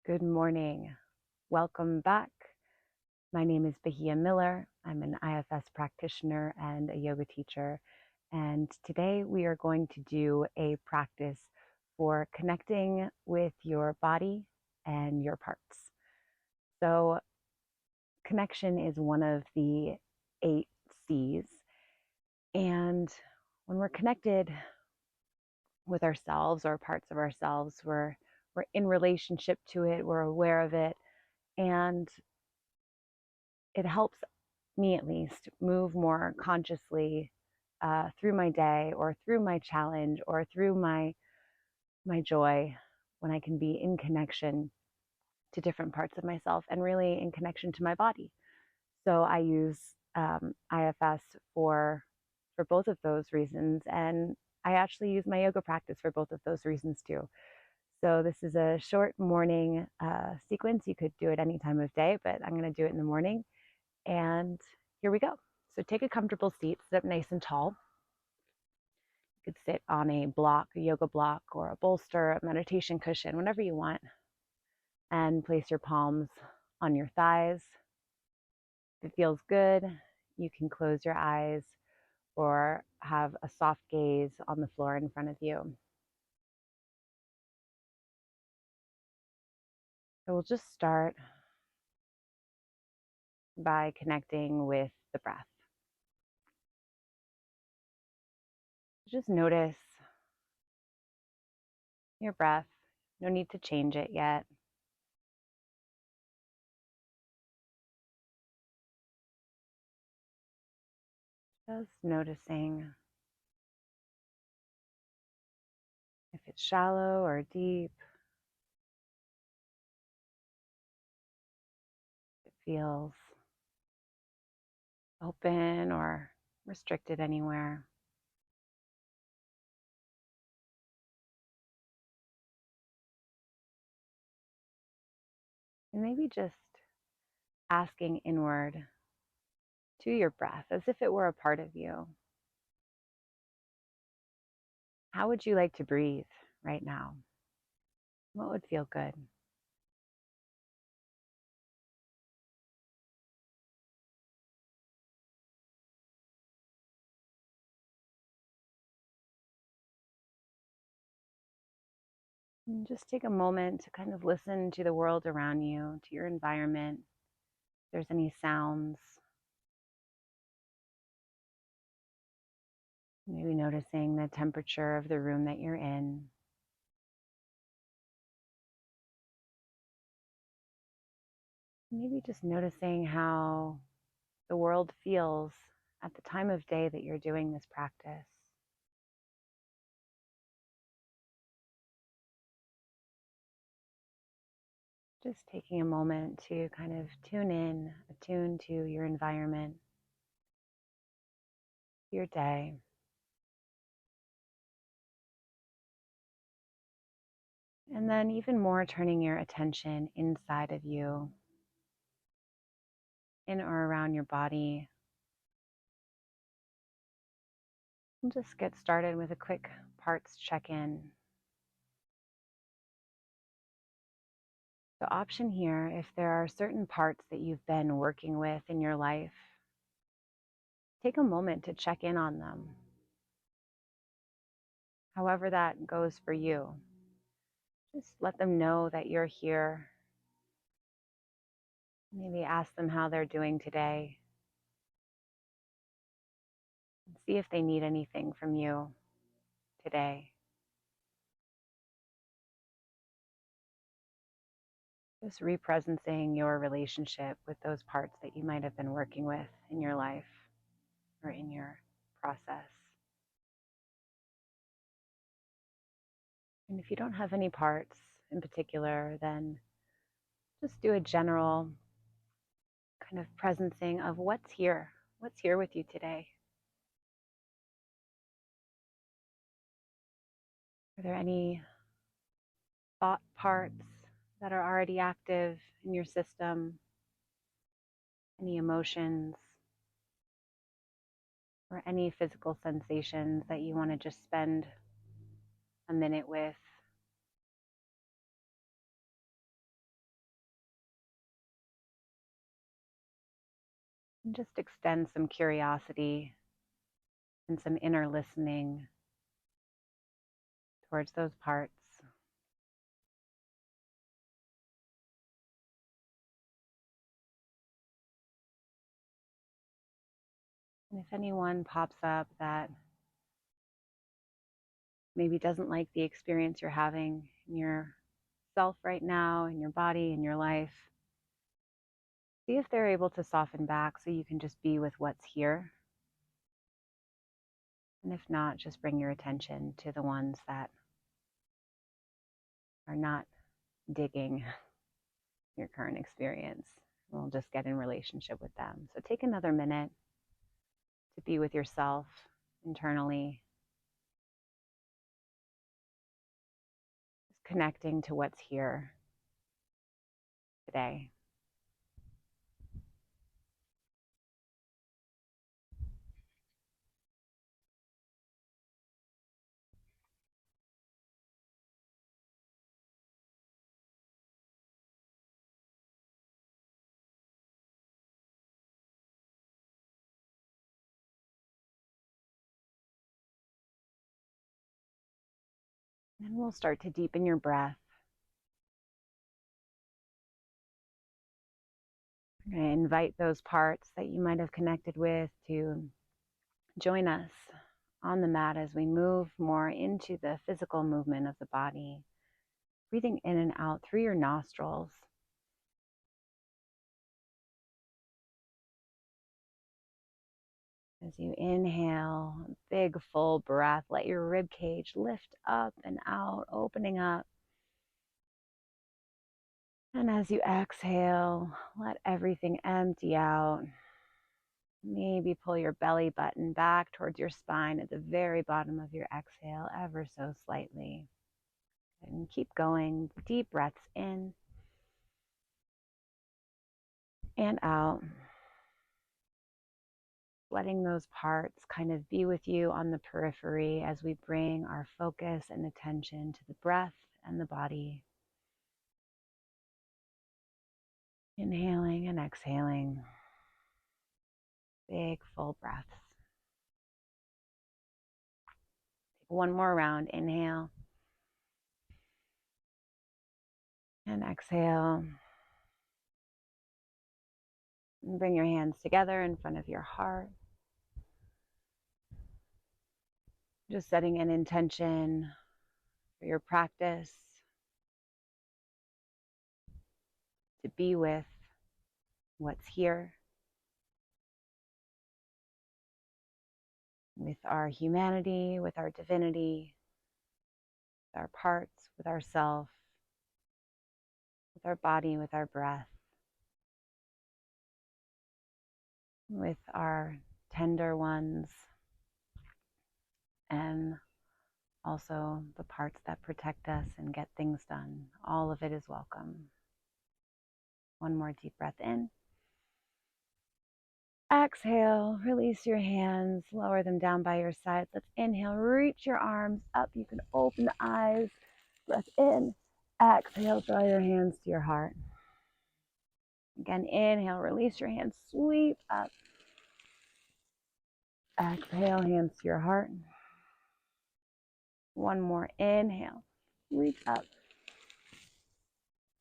Good morning. Welcome back. My name is Bahia Miller. I'm an IFS practitioner and a yoga teacher. And today we are going to do a practice for connecting with your body and your parts. So, connection is one of the 8 C's. And when we're connected with ourselves or parts of ourselves, we're in relationship to it, we're aware of it, and it helps me at least move more consciously through my day or through my challenge or through my joy when I can be in connection to different parts of myself and really in connection to my body. So I use IFS for both of those reasons, and I actually use my yoga practice for both of those reasons too. So this is a short morning sequence. You could do it any time of day, but I'm going to do it in the morning. And here we go. So take a comfortable seat, sit up nice and tall. You could sit on a block, a yoga block, or a bolster, a meditation cushion, whatever you want. And place your palms on your thighs. If it feels good, you can close your eyes or have a soft gaze on the floor in front of you. So we'll just start by connecting with the breath. Just notice your breath. No need to change it yet. Just noticing if it's shallow or deep. It feels open or restricted anywhere. And maybe just asking inward to your breath as if it were a part of you. How would you like to breathe right now? What would feel good? And just take a moment to kind of listen to the world around you, to your environment. If there's any sounds, maybe noticing the temperature of the room that you're in. Maybe just noticing how the world feels at the time of day that you're doing this practice. Just taking a moment to kind of attune to your environment, your day. And then even more turning your attention inside of you, in or around your body. And just get started with a quick parts check-in. The option here, if there are certain parts that you've been working with in your life, take a moment to check in on them. However that goes for you. Just let them know that you're here. Maybe ask them how they're doing today. See if they need anything from you today. Just represencing your relationship with those parts that you might have been working with in your life or in your process. And if you don't have any parts in particular, then just do a general kind of presencing of what's here with you today. Are there any thought parts that are already active in your system? Any emotions? Or any physical sensations that you want to just spend a minute with? And just extend some curiosity and some inner listening towards those parts. And if anyone pops up that maybe doesn't like the experience you're having in yourself right now, in your body, in your life, see if they're able to soften back so you can just be with what's here. And if not, just bring your attention to the ones that are not digging your current experience. We'll just get in relationship with them. So take another minute to be with yourself internally, just connecting to what's here today. And we'll start to deepen your breath. I'm going to invite those parts that you might have connected with to join us on the mat as we move more into the physical movement of the body, breathing in and out through your nostrils. As you inhale, big full breath, let your rib cage lift up and out, opening up. And as you exhale, let everything empty out. Maybe pull your belly button back towards your spine at the very bottom of your exhale, ever so slightly. And keep going, deep breaths in and out. Letting those parts kind of be with you on the periphery as we bring our focus and attention to the breath and the body. Inhaling and exhaling. Big full breaths. Take one more round. Inhale and exhale. And bring your hands together in front of your heart. Just setting an intention for your practice to be with what's here, with our humanity, with our divinity, with our parts, with ourself, with our body, with our breath, with our tender ones, and also the parts that protect us and get things done. All of it is welcome. One more deep breath in. Exhale, release your hands, lower them down by your sides. Let's inhale, reach your arms up. You can open the eyes, breath in. Exhale, draw your hands to your heart. Again, inhale, release your hands, sweep up. Exhale, hands to your heart. One more, inhale, reach up.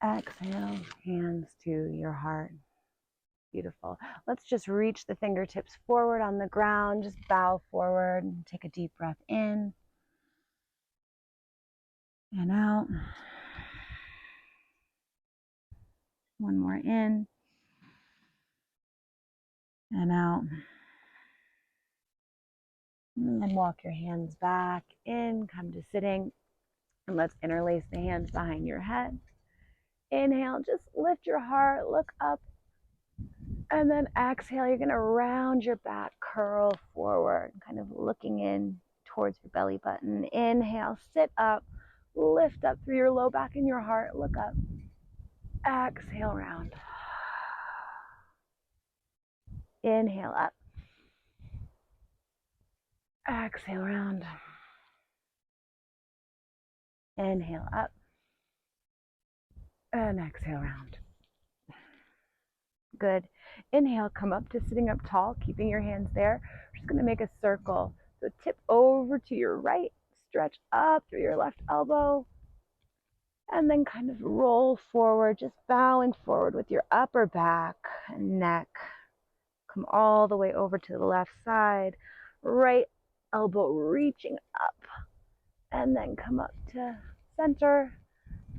Exhale, hands to your heart. Beautiful. Let's just reach the fingertips forward on the ground. Just bow forward. Take a deep breath in and out. One more in and out. And then walk your hands back in. Come to sitting. And let's interlace the hands behind your head. Inhale, just lift your heart, look up. And then exhale, you're going to round your back, curl forward, kind of looking in towards your belly button. Inhale, sit up, lift up through your low back and your heart, look up. Exhale, round. Inhale, up. Exhale, round. Inhale, up. And exhale, round. Good. Inhale, come up to sitting up tall, keeping your hands there. We're just going to make a circle. So tip over to your right, stretch up through your left elbow, and then kind of roll forward, just bowing forward with your upper back and neck. Come all the way over to the left side, right elbow reaching up, and then come up to center,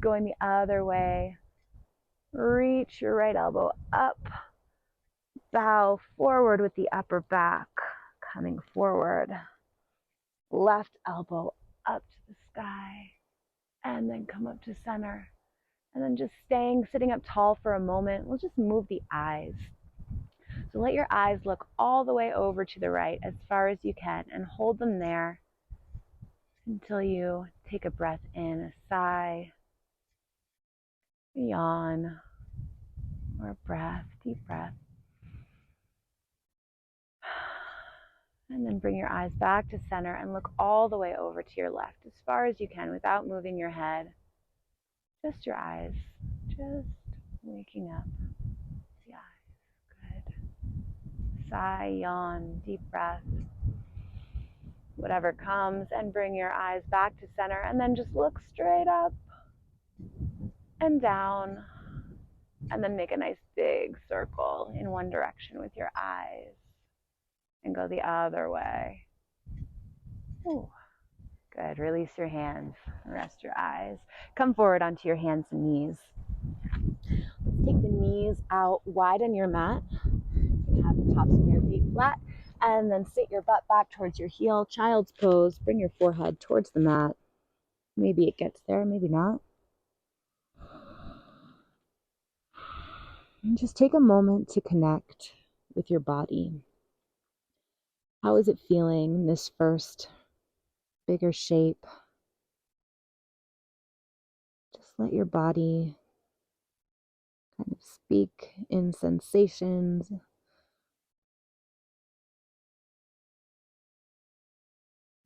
going the other way. Reach your right elbow up, bow forward with the upper back, coming forward. Left elbow up to the sky, and then come up to center. And then just sitting up tall for a moment. We'll just move the eyes. So let your eyes look all the way over to the right as far as you can and hold them there until you take a breath in, a sigh, a yawn, or a breath, deep breath. And then bring your eyes back to center and look all the way over to your left as far as you can without moving your head. Just your eyes, just waking up. The eyes, good. Sigh, yawn, deep breath. Whatever comes, and bring your eyes back to center and then just look straight up and down. And then make a nice big circle in one direction with your eyes and go the other way. Ooh. Good. Release your hands. Rest your eyes. Come forward onto your hands and knees. Let's take the knees out wide on your mat. You can have the tops of your feet flat. And then sit your butt back towards your heel. Child's pose. Bring your forehead towards the mat. Maybe it gets there, maybe not. And just take a moment to connect with your body. How is it feeling in this first bigger shape? Just let your body kind of speak in sensations.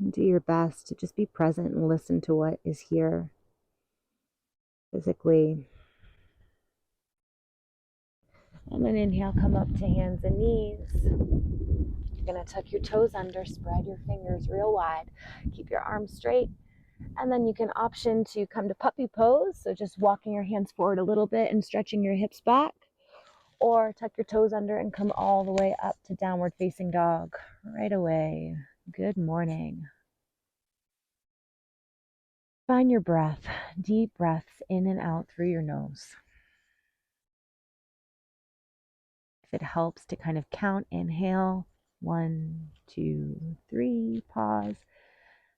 And do your best to just be present and listen to what is here physically. And then inhale, come up to hands and knees. You're going to tuck your toes under, spread your fingers real wide. Keep your arms straight. And then you can option to come to puppy pose. So just walking your hands forward a little bit and stretching your hips back. Or tuck your toes under and come all the way up to downward facing dog right away. Good morning. Find your breath, deep breaths in and out through your nose. If it helps to kind of count, inhale, 1, 2, 3, pause,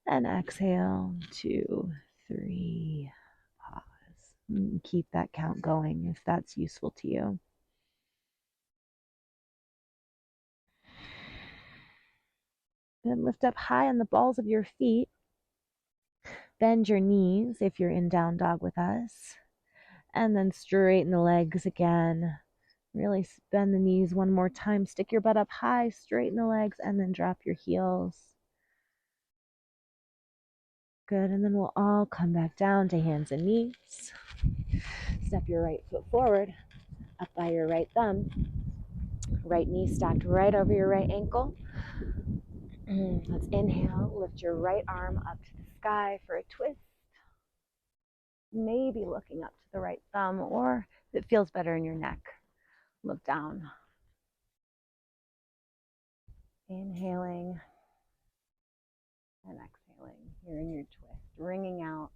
and exhale, 2, 3, pause. And keep that count going if that's useful to you. Then lift up high on the balls of your feet. Bend your knees if you're in down dog with us. And then straighten the legs again. Really bend the knees one more time. Stick your butt up high, straighten the legs, and then drop your heels. Good, and then we'll all come back down to hands and knees. Step your right foot forward, up by your right thumb. Right knee stacked right over your right ankle. Let's inhale, lift your right arm up to the sky for a twist. Maybe looking up to the right thumb, or if it feels better in your neck, look down. Inhaling and exhaling here in your twist, wringing out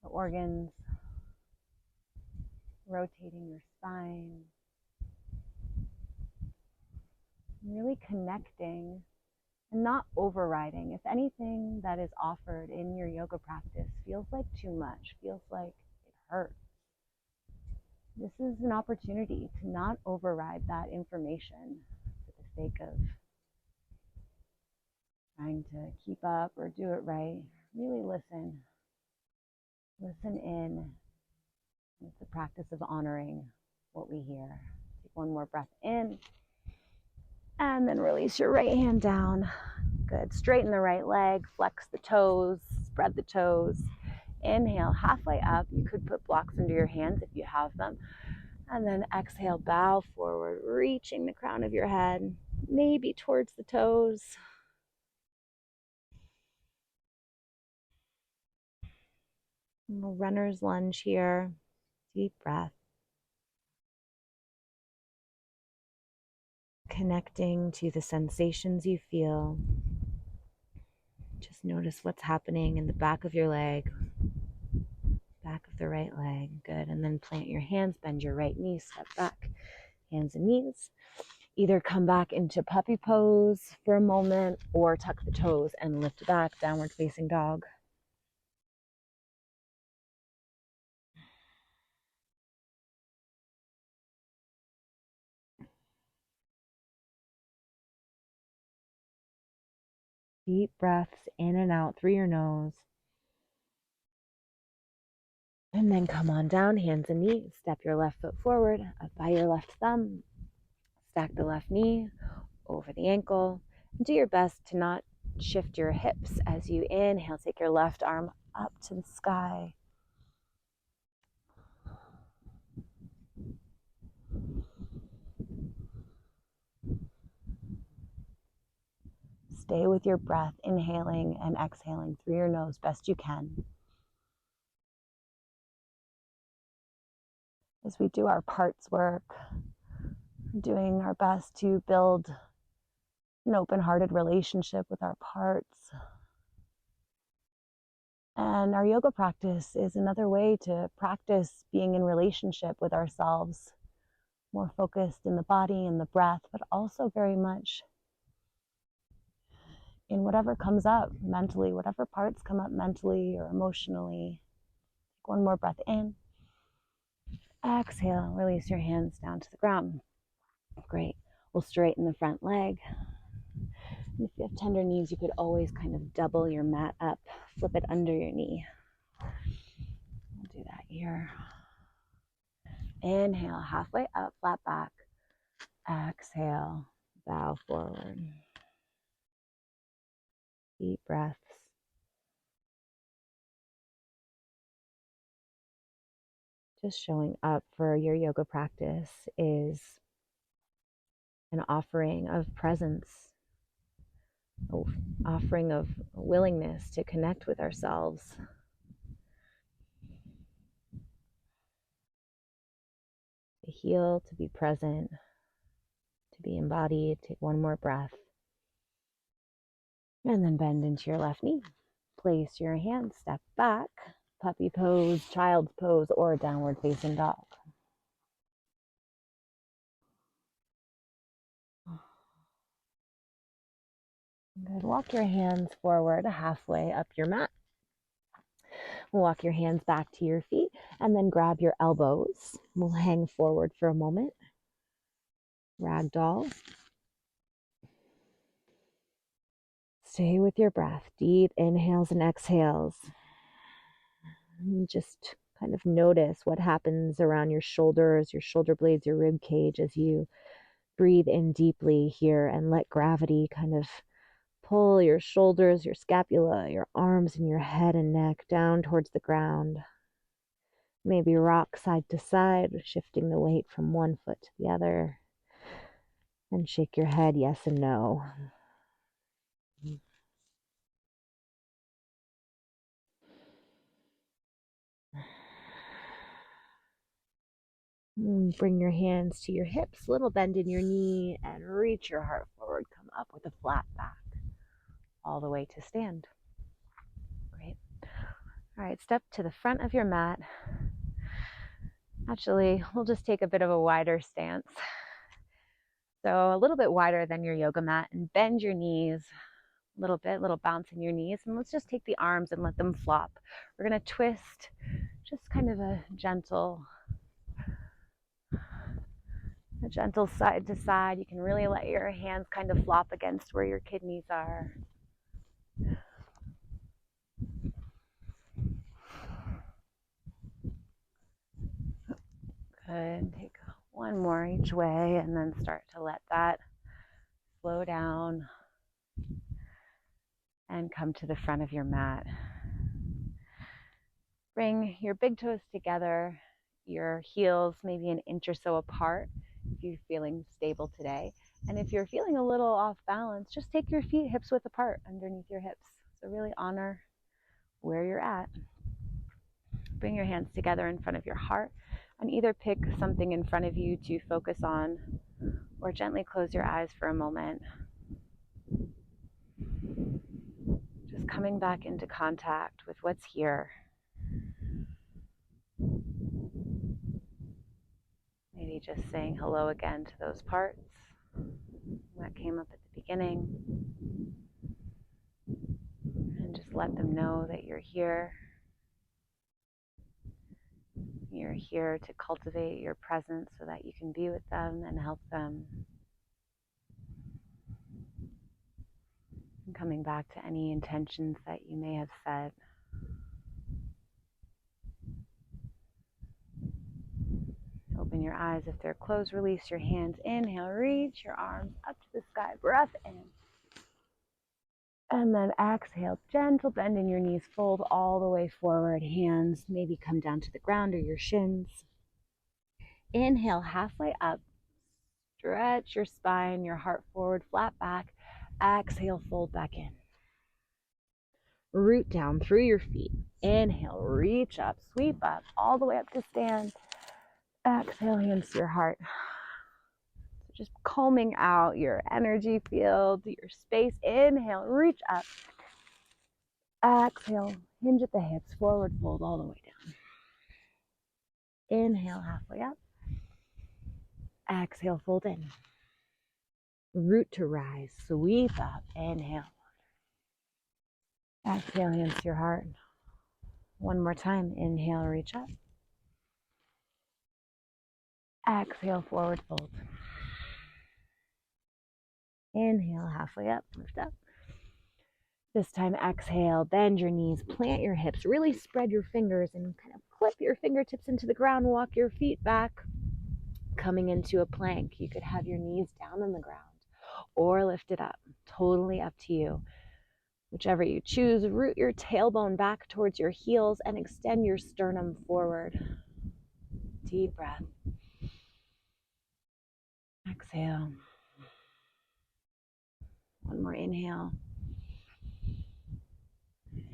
the organs, rotating your spine, really connecting and not overriding. If anything that is offered in your yoga practice feels like too much, feels like it hurts, this is an opportunity to not override that information for the sake of trying to keep up or do it right. Really listen. Listen in. It's the practice of honoring what we hear. Take one more breath in. And then release your right hand down. Good. Straighten the right leg. Flex the toes. Spread the toes. Inhale halfway up. You could put blocks under your hands if you have them. And then exhale, bow forward, reaching the crown of your head, maybe towards the toes. Runner's lunge here. Deep breath. Connecting to the sensations you feel. Just notice what's happening in the back of your leg, back of the right leg. Good. And then plant your hands, bend your right knee, step back, hands and knees. Either come back into puppy pose for a moment or tuck the toes and lift back, downward facing dog. Deep breaths in and out through your nose. And then come on down, hands and knees. Step your left foot forward, up by your left thumb. Stack the left knee over the ankle. And do your best to not shift your hips as you inhale. Take your left arm up to the sky. Stay with your breath, inhaling and exhaling through your nose best you can. As we do our parts work, doing our best to build an open-hearted relationship with our parts. And our yoga practice is another way to practice being in relationship with ourselves, more focused in the body and the breath, but also very much in whatever comes up mentally, whatever parts come up mentally or emotionally. Take one more breath in. Exhale, release your hands down to the ground. Great. We'll straighten the front leg. And if you have tender knees, you could always kind of double your mat up, flip it under your knee. We'll do that here. Inhale, halfway up, flat back. Exhale, bow forward. Deep breaths. Just showing up for your yoga practice is an offering of presence, an offering of willingness to connect with ourselves. To heal, to be present, to be embodied. Take one more breath. And then bend into your left knee. Place your hands, step back, puppy pose, child's pose, or downward facing dog. Good. Walk your hands forward halfway up your mat. Walk your hands back to your feet and then grab your elbows. We'll hang forward for a moment. Ragdoll. Stay with your breath. Deep inhales and exhales. And just kind of notice what happens around your shoulders, your shoulder blades, your rib cage as you breathe in deeply here and let gravity kind of pull your shoulders, your scapula, your arms, and your head and neck down towards the ground. Maybe rock side to side, shifting the weight from one foot to the other. And shake your head yes and no. Bring your hands to your hips, little bend in your knee, and reach your heart forward. Come up with a flat back, all the way to stand. Great. All right, step to the front of your mat. Actually, we'll just take a bit of a wider stance. So a little bit wider than your yoga mat, and bend your knees a little bit, little bounce in your knees. And let's just take the arms and let them flop. We're going to twist, just kind of a gentle side to side. You can really let your hands kind of flop against where your kidneys are. Good. Take one more each way and then start to let that slow down and come to the front of your mat. Bring your big toes together your heels maybe an inch or so apart if you're feeling stable today. And if you're feeling a little off balance, just take your feet hips width apart underneath your hips. So really honor where you're at. Bring your hands together in front of your heart and either pick something in front of you to focus on or gently close your eyes for a moment. Just coming back into contact with what's here. Maybe just saying hello again to those parts that came up at the beginning. And just let them know that you're here. You're here to cultivate your presence so that you can be with them and help them. And coming back to any intentions that you may have set. Open your eyes if they're closed. Release your hands. Inhale, reach your arms up to the sky. Breath in. And then exhale, gentle bend in your knees. Fold all the way forward. Hands maybe come down to the ground or your shins. Inhale, halfway up. Stretch your spine, your heart forward, flat back. Exhale, fold back in. Root down through your feet. Inhale, reach up, sweep up, all the way up to stand. Exhale, hands to your heart. So just combing out your energy field, your space. Inhale, reach up. Exhale, hinge at the hips, forward fold all the way down. Inhale, halfway up. Exhale, fold in. Root to rise, sweep up, inhale. Exhale, hands to your heart. One more time, inhale, reach up. Exhale, forward fold. Inhale, halfway up, lift up. This time, exhale, bend your knees, plant your hips, really spread your fingers and kind of clip your fingertips into the ground, walk your feet back, coming into a plank. You could have your knees down on the ground or lift it up, totally up to you. Whichever you choose, root your tailbone back towards your heels and extend your sternum forward. Deep breath. Exhale. One more inhale.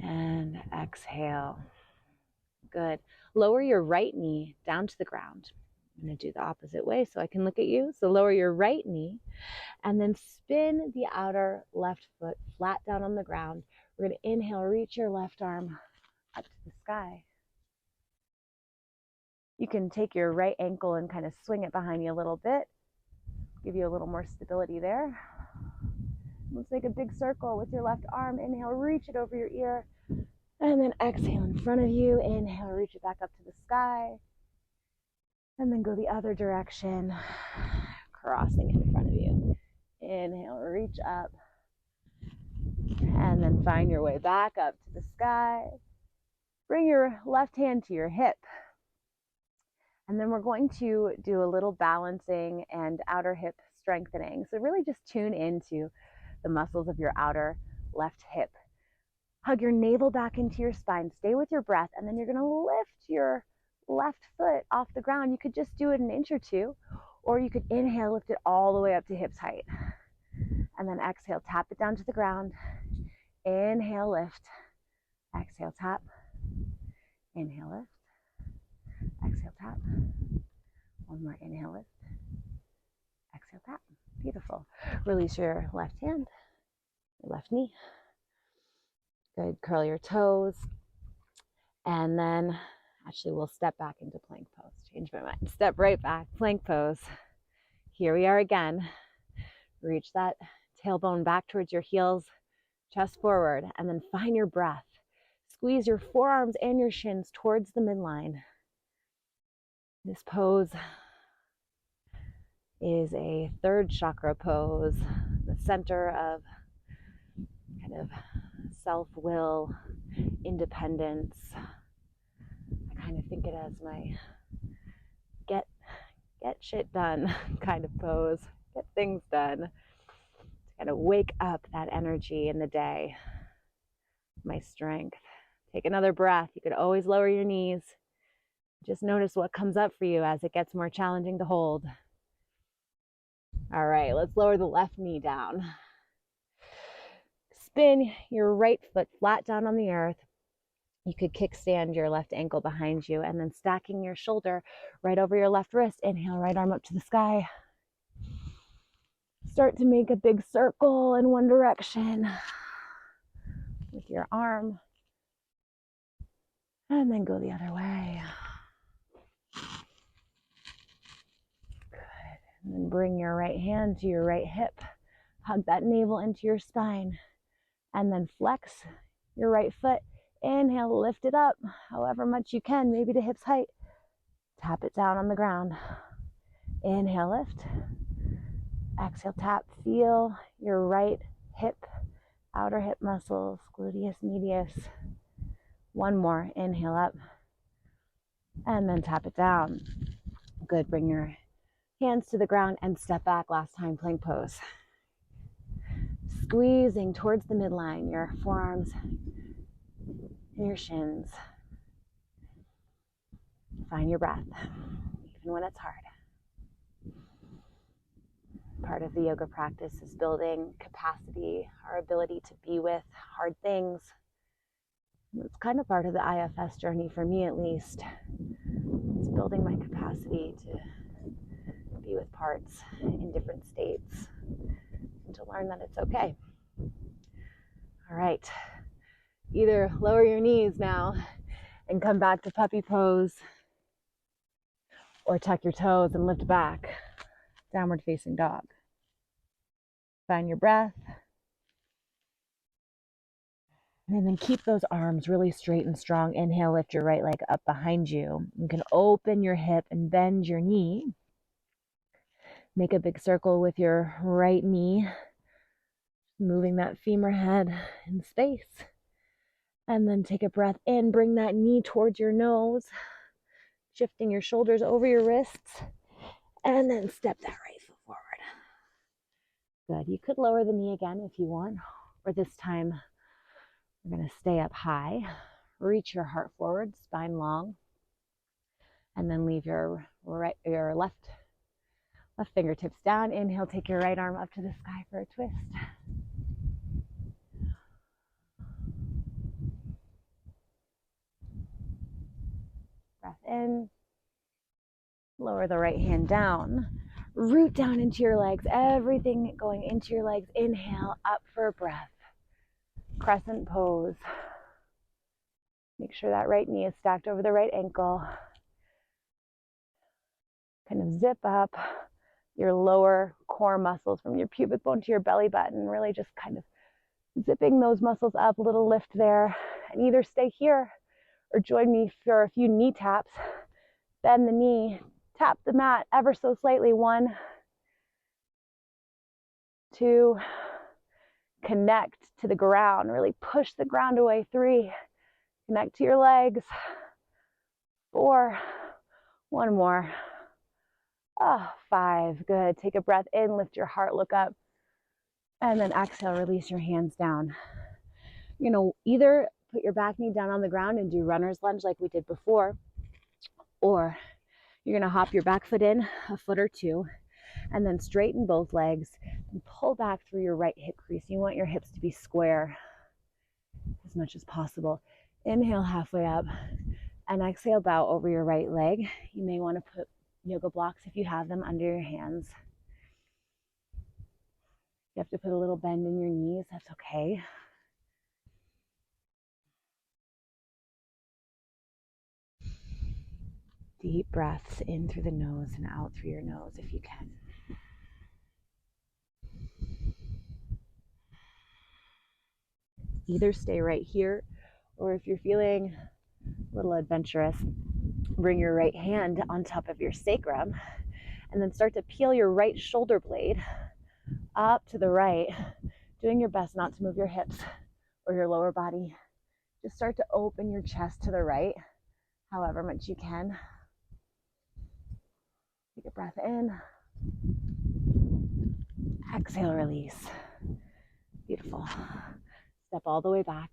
And exhale. Good. Lower your right knee down to the ground. I'm going to do the opposite way so I can look at you. So lower your right knee and then spin the outer left foot flat down on the ground. We're going to inhale, reach your left arm up to the sky. You can take your right ankle and kind of swing it behind you a little bit. Give you a little more stability there. Let's make a big circle with your left arm. Inhale, reach it over your ear. And then exhale in front of you. Inhale, reach it back up to the sky. And then go the other direction, crossing in front of you. Inhale, reach up. And then find your way back up to the sky. Bring your left hand to your hip. And then we're going to do a little balancing and outer hip strengthening. So really just tune into the muscles of your outer left hip. Hug your navel back into your spine. Stay with your breath. And then you're going to lift your left foot off the ground. You could just do it an inch or two, or you could inhale, lift it all the way up to hips height. And then exhale, tap it down to the ground. Inhale, lift. Exhale, tap. Inhale, lift. Exhale, tap. One more inhale, lift. Exhale, tap. Beautiful. Release your left hand, your left knee. Good. Curl your toes. And then actually we'll step back into plank pose. Change my mind. Step right back, plank pose. Here we are again. Reach that tailbone back towards your heels, chest forward, and then find your breath. Squeeze your forearms and your shins towards the midline. This pose is a third chakra pose, the center of kind of self-will, independence. I kind of think it as my get shit done kind of pose, get things done, to kind of wake up that energy in the day, my strength. Take another breath. You could always lower your knees. Just notice what comes up for you as it gets more challenging to hold. All right, let's lower the left knee down. Spin your right foot flat down on the earth. You could kickstand your left ankle behind you and then stacking your shoulder right over your left wrist. Inhale, right arm up to the sky. Start to make a big circle in one direction with your arm. And then go the other way. Good. And then bring your right hand to your right hip. Hug that navel into your spine. And then flex your right foot. Inhale, lift it up however much you can, maybe to hip's height. Tap it down on the ground. Inhale, lift. Exhale, tap. Feel your right hip, outer hip muscles, gluteus medius. One more. Inhale up. And then tap it down. Good. Bring your hands to the ground and step back. Last time, plank pose. Squeezing towards the midline, your forearms and your shins. Find your breath, even when it's hard. Part of the yoga practice is building capacity, our ability to be with hard things. It's kind of part of the IFS journey for me, at least. It's building my capacity to be with parts in different states and to learn that it's okay. All right, either lower your knees now and come back to puppy pose, or tuck your toes and lift back, downward facing dog. Find your breath. And then keep those arms really straight and strong. Inhale, lift your right leg up behind you. You can open your hip and bend your knee. Make a big circle with your right knee, moving that femur head in space. And then take a breath in, bring that knee towards your nose, shifting your shoulders over your wrists, and then step that right foot forward. Good. You could lower the knee again if you want, or this time we're going to stay up high. Reach your heart forward, spine long, and then leave your left fingertips down. Inhale, take your right arm up to the sky for a twist. Breath in. Lower the right hand down. Root down into your legs, everything going into your legs. Inhale, up for a breath. Crescent pose. Make sure that right knee is stacked over the right ankle. Kind of zip up your lower core muscles from your pubic bone to your belly button. Really just kind of zipping those muscles up, a little lift there. And either stay here or join me for a few knee taps. Bend the knee, tap the mat ever so slightly. 1, 2, connect to the ground, really push the ground away. 3, connect to your legs. 4, one more. 5, good. Take a breath in, lift your heart, look up, and then exhale, release your hands down. You know, either put your back knee down on the ground and do runner's lunge like we did before, or you're gonna hop your back foot in a foot or two, and then straighten both legs and pull back through your right hip crease. You want your hips to be square as much as possible. Inhale halfway up and exhale, bow over your right leg. You may want to put yoga blocks, if you have them, under your hands. You have to put a little bend in your knees, that's okay. Deep breaths in through the nose and out through your nose if you can. Either stay right here, or if you're feeling a little adventurous, bring your right hand on top of your sacrum and then start to peel your right shoulder blade up to the right, doing your best not to move your hips or your lower body. Just start to open your chest to the right, however much you can. Take a breath in. Exhale, release. Beautiful. Step all the way back.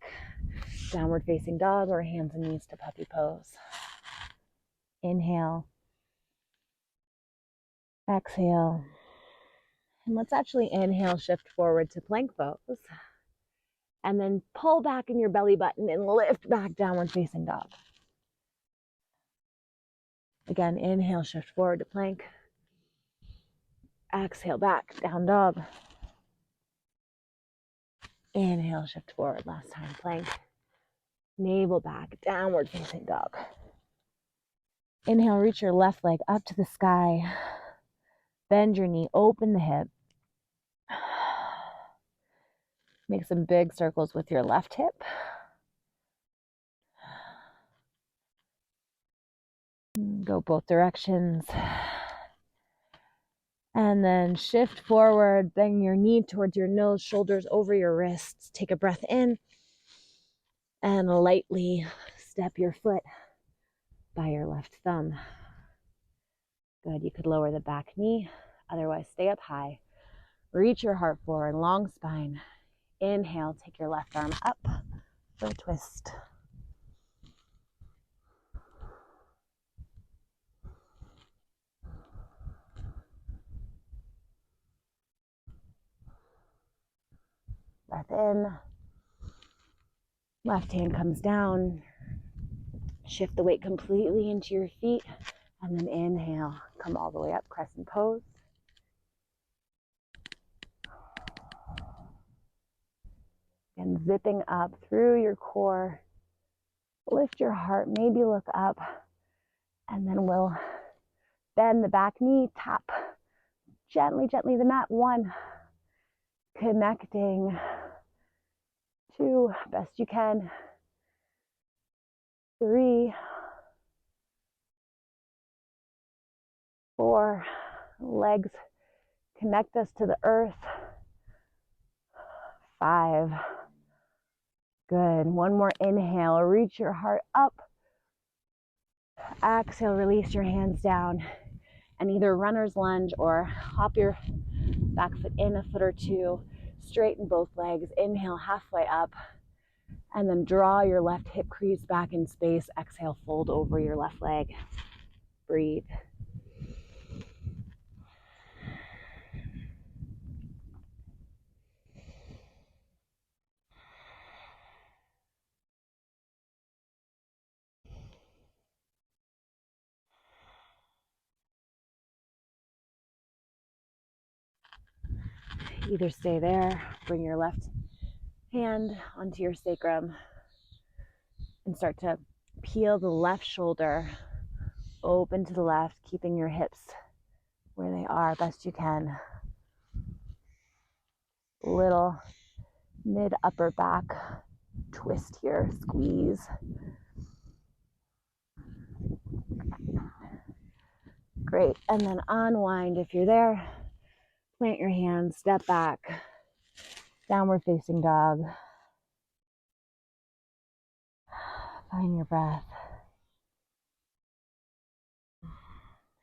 Downward facing dog or hands and knees to puppy pose. Inhale, exhale. And let's actually inhale, shift forward to plank pose. And then pull back in your belly button and lift back, downward facing dog. Again, inhale, shift forward to plank. Exhale, back, down dog. Inhale, shift forward, last time, plank. Navel back, downward facing dog. Inhale, reach your left leg up to the sky. Bend your knee, open the hip. Make some big circles with your left hip. Go both directions. And then shift forward, bring your knee towards your nose, shoulders over your wrists. Take a breath in and lightly step your foot by your left thumb. Good, you could lower the back knee, otherwise stay up high. Reach your heart forward, long spine. Inhale, take your left arm up for a twist. Breath in. Left hand comes down. Shift the weight completely into your feet. And then inhale, come all the way up, crescent pose. And zipping up through your core. Lift your heart, maybe look up. And then we'll bend the back knee, tap gently, gently the mat. 1, connecting. 2, best you can. 3, 4, legs connect us to the earth. 5, good. One more inhale, reach your heart up. Exhale, release your hands down and either runner's lunge or hop your back foot in a foot or two, straighten both legs, inhale halfway up, and then draw your left hip crease back in space. Exhale, fold over your left leg. Breathe. Either stay there, bring your left hand onto your sacrum and start to peel the left shoulder open to the left, keeping your hips where they are best you can. Little mid upper back twist here, squeeze. Great, and then unwind if you're there. Plant your hands, step back, downward facing dog. Find your breath.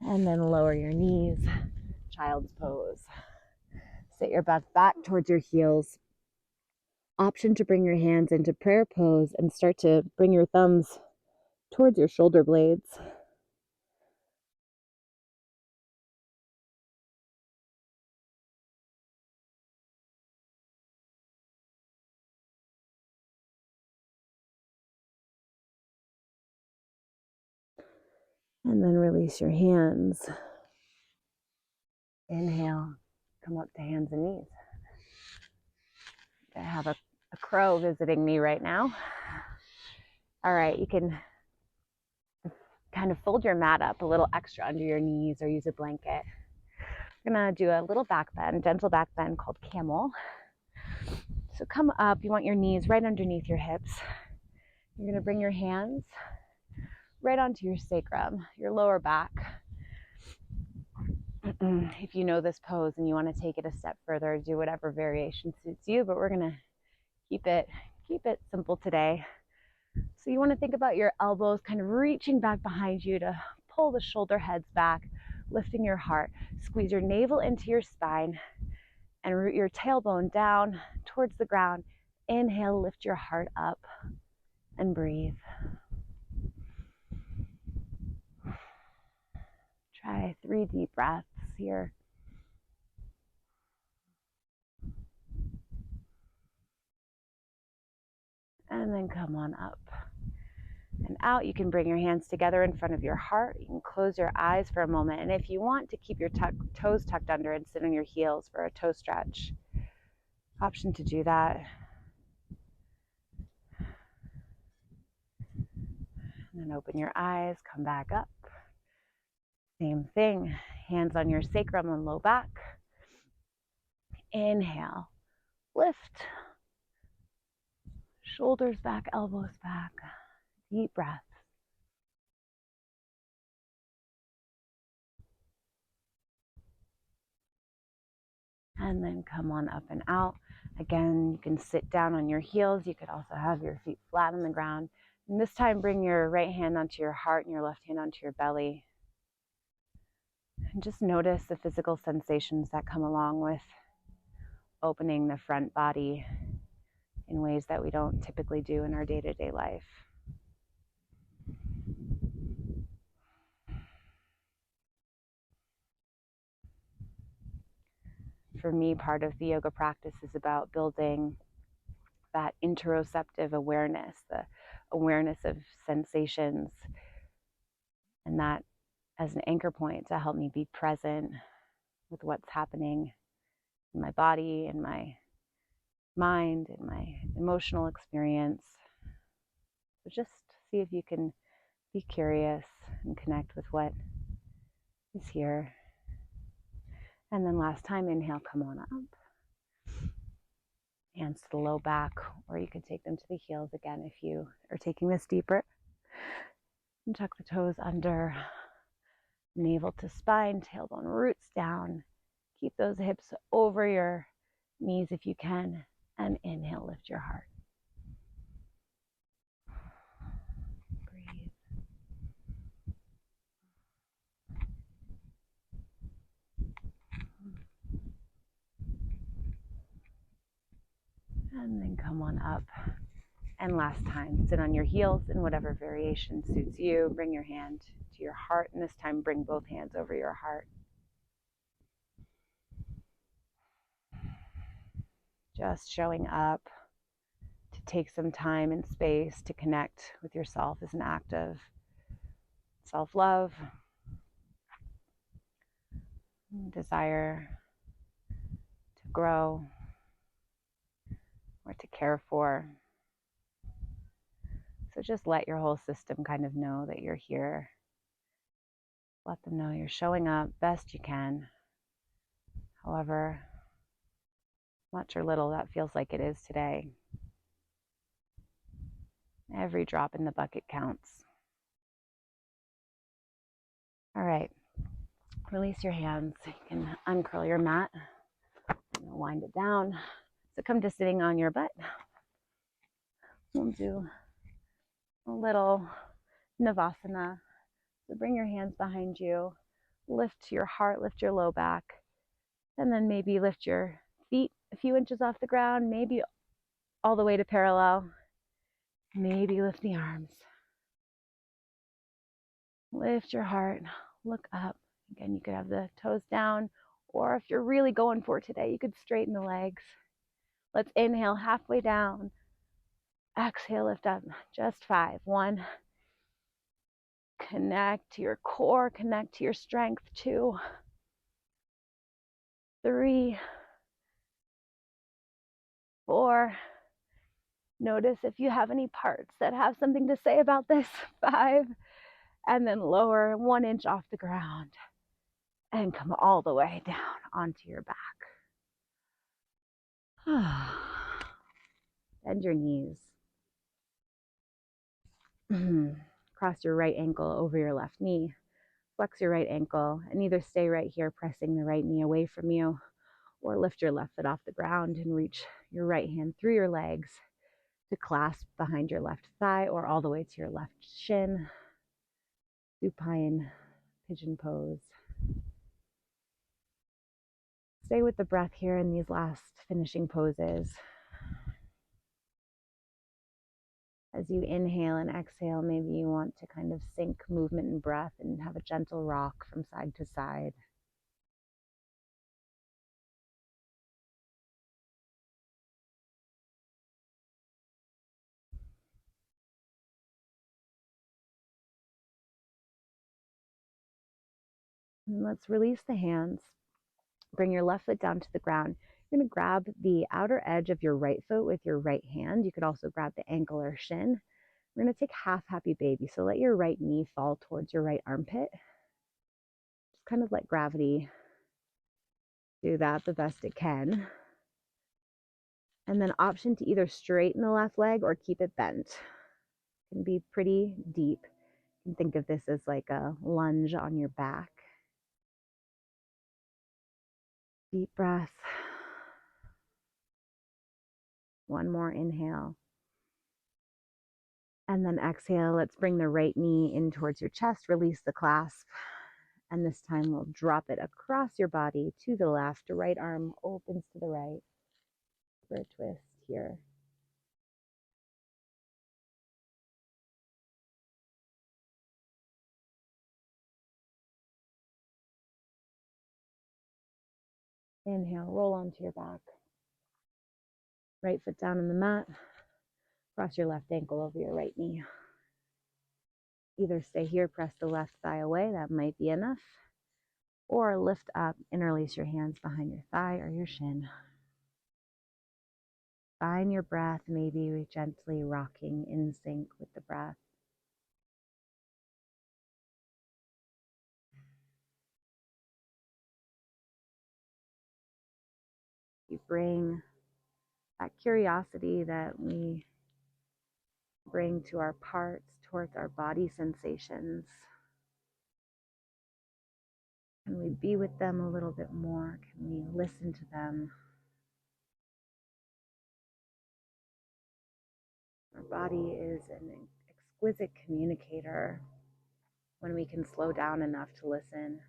And then lower your knees, child's pose. Sit your butt back towards your heels. Option to bring your hands into prayer pose and start to bring your thumbs towards your shoulder blades. And then release your hands. Inhale, come up to hands and knees. I have a crow visiting me right now. All right, you can kind of fold your mat up a little extra under your knees or use a blanket. We're gonna do a little back bend, gentle back bend called camel. So come up, you want your knees right underneath your hips. You're gonna bring your hands right onto your sacrum, your lower back. If you know this pose and you want to take it a step further, do whatever variation suits you, but we're gonna keep it simple today. So you want to think about your elbows kind of reaching back behind you to pull the shoulder heads back, lifting your heart. Squeeze your navel into your spine and root your tailbone down towards the ground. Inhale, lift your heart up and breathe. Try 3 deep breaths here. And then come on up and out. You can bring your hands together in front of your heart. You can close your eyes for a moment. And if you want to keep your toes tucked under and sit on your heels for a toe stretch, option to do that. And then open your eyes, come back up. Same thing, hands on your sacrum and low back. Inhale, lift. Shoulders back, elbows back. Deep breath. And then come on up and out. Again, you can sit down on your heels. You could also have your feet flat on the ground. And this time, bring your right hand onto your heart and your left hand onto your belly. And just notice the physical sensations that come along with opening the front body in ways that we don't typically do in our day-to-day life. For me, part of the yoga practice is about building that interoceptive awareness, the awareness of sensations, and that as an anchor point to help me be present with what's happening in my body, in my mind, in my emotional experience. So just see if you can be curious and connect with what is here. And then last time, inhale, come on up. Hands to the low back, or you could take them to the heels again if you are taking this deeper. And tuck the toes under, navel to spine, tailbone roots down. Keep those hips over your knees if you can, and inhale, lift your heart. Breathe. And then come on up. And last time, sit on your heels in whatever variation suits you. Bring your hand to your heart, and this time bring both hands over your heart. Just showing up to take some time and space to connect with yourself is an act of self-love, desire to grow or to care for. So just let your whole system kind of know that you're here. Let them know you're showing up best you can, however much or little that feels like it is today. Every drop in the bucket counts. All right, release your hands. You can uncurl your mat and wind it down. So come to sitting on your butt. We'll do a little Savasana. So bring your hands behind you, lift your heart, lift your low back, and then maybe lift your feet a few inches off the ground, maybe all the way to parallel. Maybe lift the arms. Lift your heart, look up. Again, you could have the toes down, or if you're really going for it today, you could straighten the legs. Let's inhale halfway down. Exhale, lift up. Just 5. 1. Connect to your core, connect to your strength. 2. 3. 4. Notice if you have any parts that have something to say about this. 5. And then lower 1 inch off the ground and come all the way down onto your back. Bend your knees. Cross your right ankle over your left knee. Flex your right ankle and either stay right here pressing the right knee away from you, or lift your left foot off the ground and reach your right hand through your legs to clasp behind your left thigh or all the way to your left shin. Supine pigeon pose. Stay with the breath here in these last finishing poses. As you inhale and exhale, maybe you want to kind of sync movement and breath and have a gentle rock from side to side. And let's release the hands. Bring your left foot down to the ground. You're going to grab the outer edge of your right foot with your right hand. You could also grab the ankle or shin. We're going to take half happy baby. So let your right knee fall towards your right armpit. Just kind of let gravity do that the best it can. And then option to either straighten the left leg or keep it bent. It can be pretty deep. You can think of this as like a lunge on your back. Deep breath. One more inhale. And then exhale, let's bring the right knee in towards your chest, release the clasp. And this time we'll drop it across your body to the left. Right arm opens to the right for a twist here. Inhale, roll onto your back. Right foot down on the mat. Cross your left ankle over your right knee. Either stay here, press the left thigh away, that might be enough. Or lift up, interlace your hands behind your thigh or your shin. Find your breath, maybe gently rocking in sync with the breath. You bring that curiosity that we bring to our parts, towards our body sensations. Can we be with them a little bit more? Can we listen to them? Our body is an exquisite communicator when we can slow down enough to listen.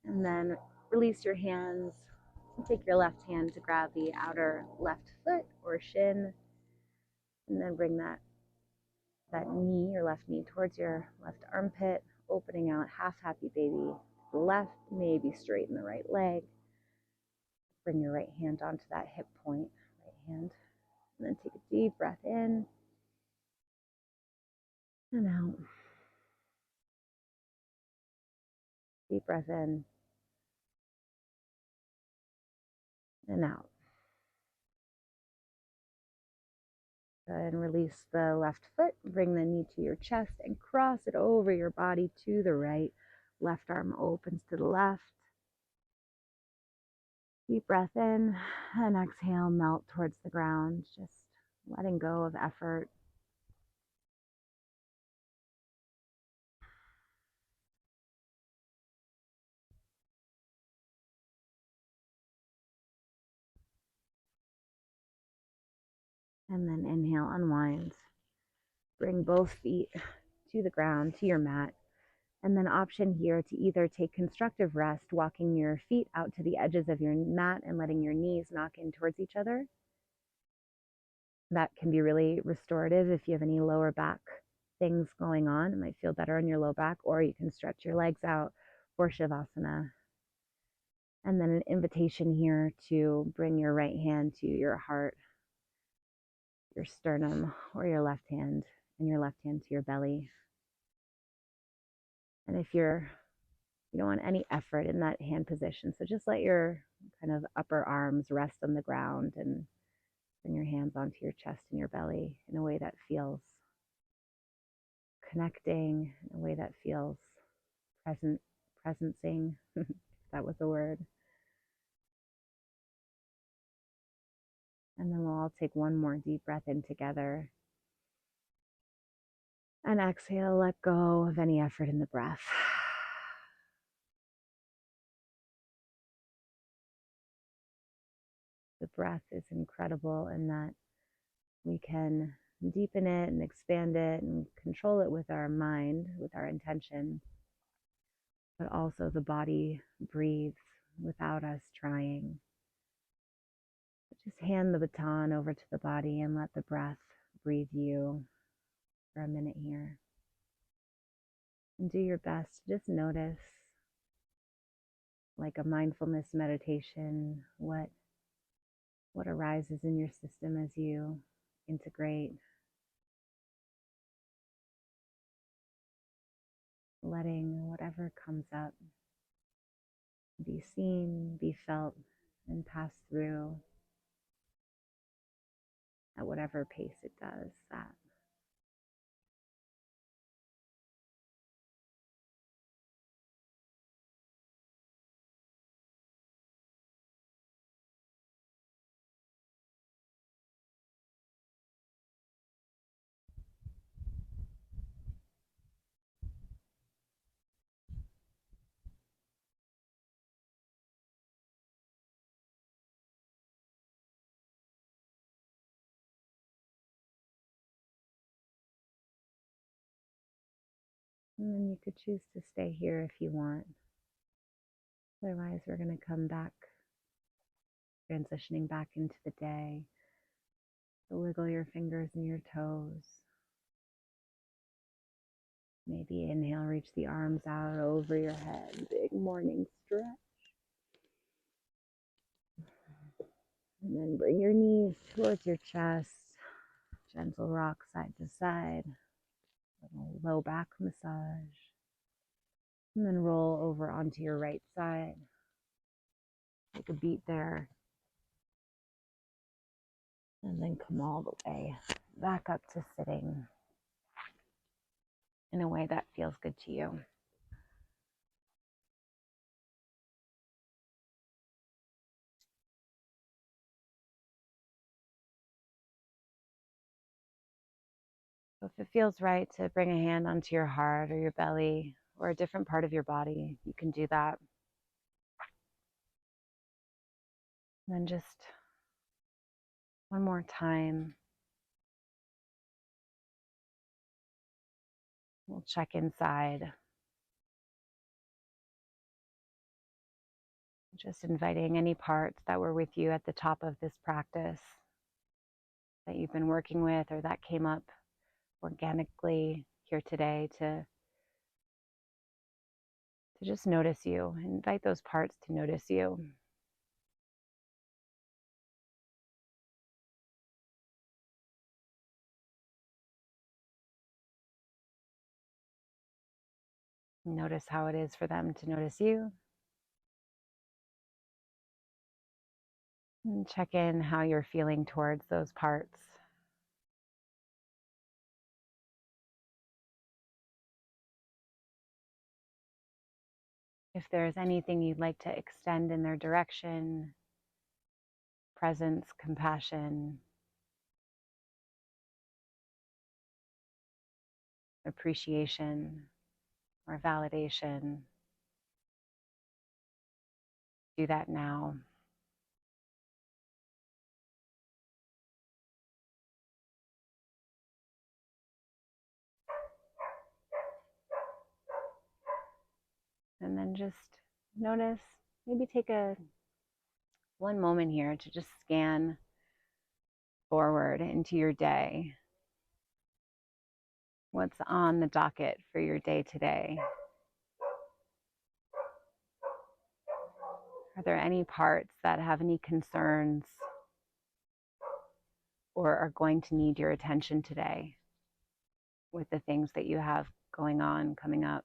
And then release your hands. Take your left hand to grab the outer left foot or shin. And then bring that knee, your left knee, towards your left armpit, opening out half happy baby to the left, maybe straighten the right leg. Bring your right hand onto that hip point, right hand. And then take a deep breath in and out. Deep breath in and out. And release the left foot. Bring the knee to your chest and cross it over your body to the right. Left arm opens to the left. Deep breath in and exhale, melt towards the ground, just letting go of effort. And then inhale, unwind. Bring both feet to the ground, to your mat. And then option here to either take constructive rest, walking your feet out to the edges of your mat and letting your knees knock in towards each other. That can be really restorative if you have any lower back things going on. It might feel better on your low back, or you can stretch your legs out for Savasana. And then an invitation here to bring your right hand to your heart, your sternum, or your left hand, and your left hand to your belly. And if you don't want any effort in that hand position, so just let your kind of upper arms rest on the ground and bring your hands onto your chest and your belly in a way that feels connecting, in a way that feels presencing, if that was a word. And then we'll all take one more deep breath in together. And exhale, let go of any effort in the breath. The breath is incredible in that we can deepen it and expand it and control it with our mind, with our intention, but also the body breathes without us trying. Just hand the baton over to the body and let the breath breathe you for a minute here. And do your best to just notice, like a mindfulness meditation, what arises in your system as you integrate, letting whatever comes up be seen, be felt, and pass through at whatever pace it does that. And then you could choose to stay here if you want. Otherwise, we're going to come back, transitioning back into the day. So wiggle your fingers and your toes. Maybe inhale, reach the arms out over your head. Big morning stretch. And then bring your knees towards your chest. Gentle rock side to side. Little low back massage. And then roll over onto your right side. Take a beat there. And then come all the way back up to sitting in a way that feels good to you. So if it feels right to bring a hand onto your heart or your belly or a different part of your body, you can do that. And then just one more time, we'll check inside. Just inviting any parts that were with you at the top of this practice that you've been working with or that came up organically here today to just notice you. Invite those parts to notice you. Notice how it is for them to notice you. And check in how you're feeling towards those parts. If there's anything you'd like to extend in their direction, presence, compassion, appreciation, or validation, do that now. And then just notice, maybe take one moment here to just scan forward into your day. What's on the docket for your day today? Are there any parts that have any concerns or are going to need your attention today with the things that you have going on, coming up?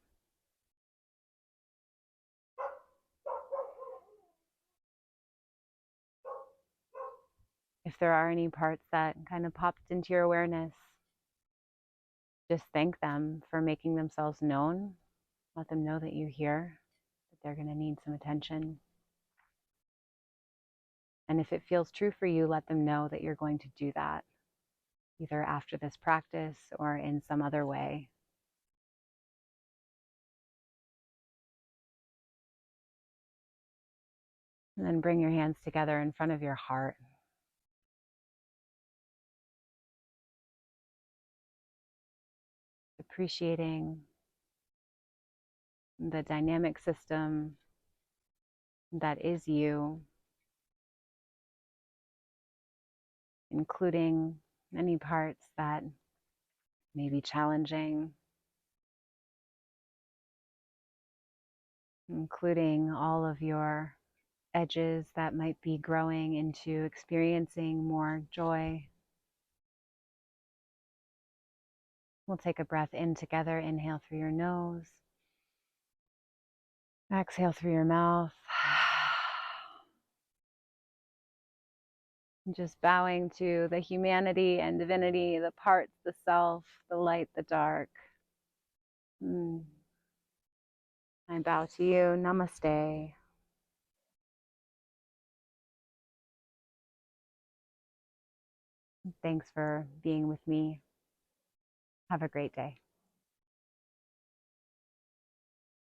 If there are any parts that kind of popped into your awareness, just thank them for making themselves known. Let them know that you're here, that they're going to need some attention. And if it feels true for you, let them know that you're going to do that, either after this practice or in some other way. And then bring your hands together in front of your heart. appreciating the dynamic system that is you, including any parts that may be challenging, including all of your edges that might be growing into experiencing more joy. We'll take a breath in together. Inhale through your nose. Exhale through your mouth. Just bowing to the humanity and divinity, the parts, the self, the light, the dark. I bow to you. Namaste. Thanks for being with me. Have a great day.